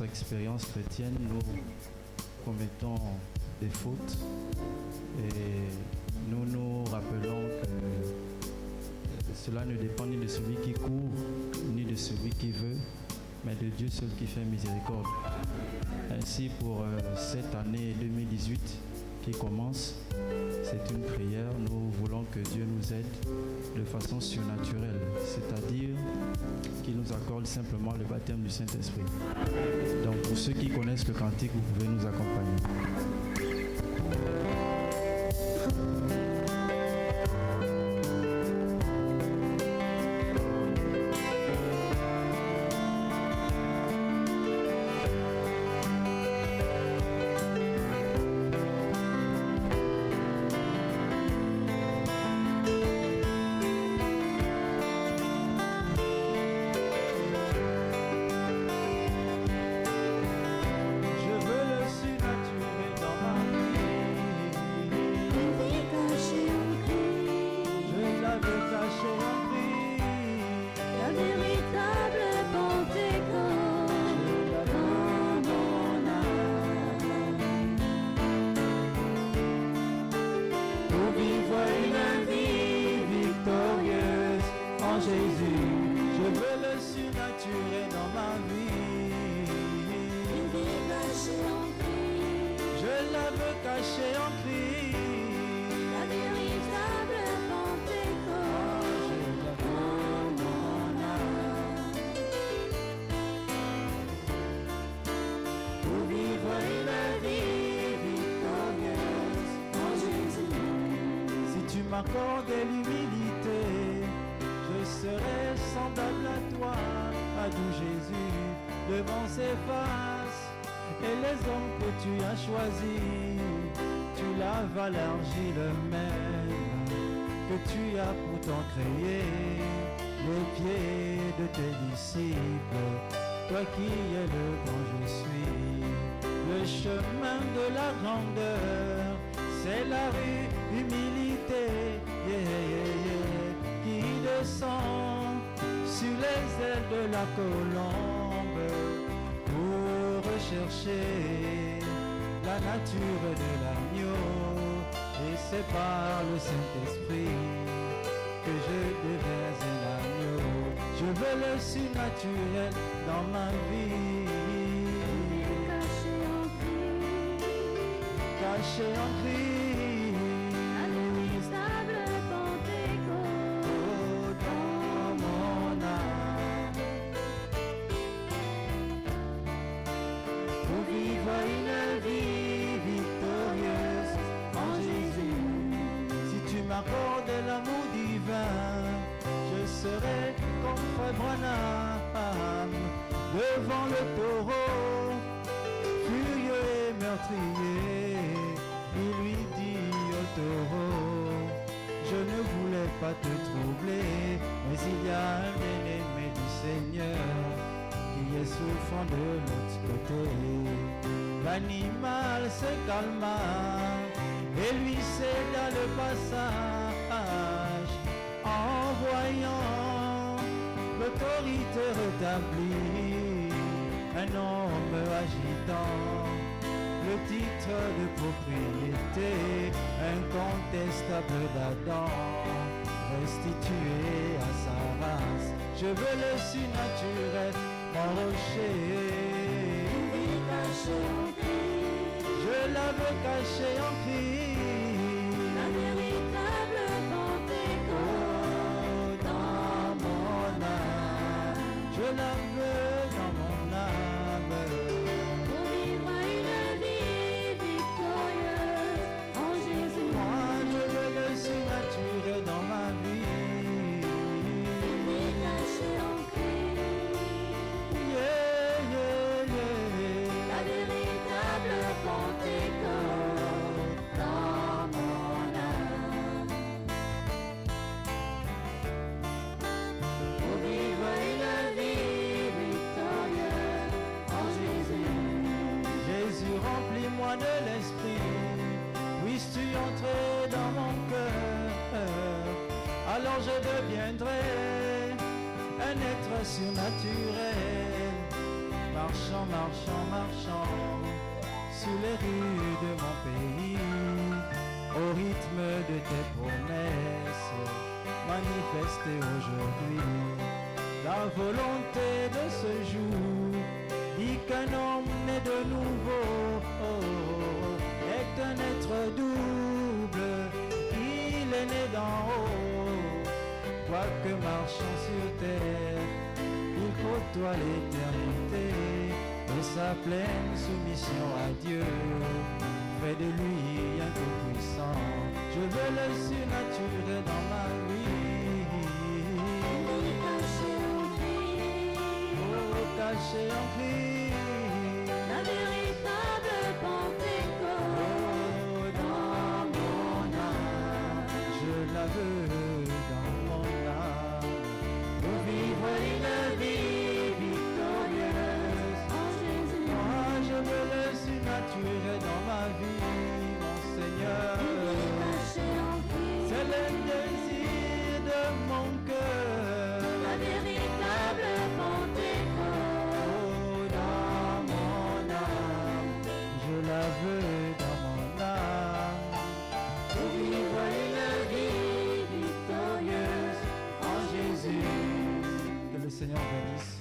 expérience chrétienne, nous commettons des fautes et nous nous rappelons que cela ne dépend ni de celui qui court, ni de celui qui veut, mais de Dieu seul qui fait miséricorde. Ainsi, pour cette année 2018 qui commence, c'est une prière. Nous voulons que Dieu nous aide de façon surnaturelle, c'est-à-dire qu'il nous accorde simplement le baptême du Saint-Esprit. Donc, pour ceux qui connaissent le cantique, vous pouvez nous accompagner. M'accorde l'humilité, je serai semblable à toi, à doux Jésus, devant ses faces, et les hommes que tu as choisis, tu laves à l'argile même, que tu as pourtant créé, les pieds de tes disciples, toi qui es le grand je suis, le chemin de la grandeur, c'est la rue humilité, qui descend sur les ailes de la colombe pour rechercher la nature de l'agneau. Et c'est par le Saint-Esprit que je deviens un agneau. Je veux le surnaturel dans ma vie. Caché en Christ, l'inébranlable Pentecôte, oh, dans mon âme, pour vivre une vie victorieuse en Jésus. Si tu m'accordes l'amour divin, je serai comme Frère Branham devant le taureau, furieux et meurtrier. Il lui dit au taureau, je ne voulais pas te troubler, mais il y a un bien-aimé du Seigneur qui est souffrant de l'autre côté. L'animal se calma et lui céda le passage, en voyant l'autorité rétablie, un homme agitant le titre de propriété incontestable d'Adam, restitué à sa race. Je veux le surnaturel, mon rocher. Je la veux cacher en Christ, la véritable Pentecôte, dans mon âme. Je la veux dans mon âme. pour vivre une vie victorieuse en Jésus. Moi je veux le surnaturel dans ma vie. Caché en Christ, Yeah, yeah, yeah. la véritable Pentecôte dans mon âme. Pour vivre une vie victorieuse en Jésus. Jésus, remplis-moi de l'esprit, puisses-tu entrer dans mon cœur, alors je deviendrai un être surnaturel, par Marchant, marchant, marchant sous les rues de mon pays, au rythme de tes promesses manifestées aujourd'hui. La volonté de ce jour dit qu'un homme né de nouveau est un être double, il est né d'en haut. Quoique marchant sur terre, il faut toi l'éternité et sa pleine soumission à Dieu. Fais de lui un tout-puissant, je veux le surnaturel dans ma vie. Caché en Christ, la véritable Pentecôte dans mon âme. je la veux dans mon âme, pour vivre une vie victorieuse. En Jésus, Moi je veux le surnaturel dans ma vie, mon Seigneur. caché en Christ, C'est le désir de mon cœur. la véritable Pentecôte. Dans mon âme, je la veux dans mon âme, pour vivre une vie victorieuse en Jésus. Que le Seigneur bénisse.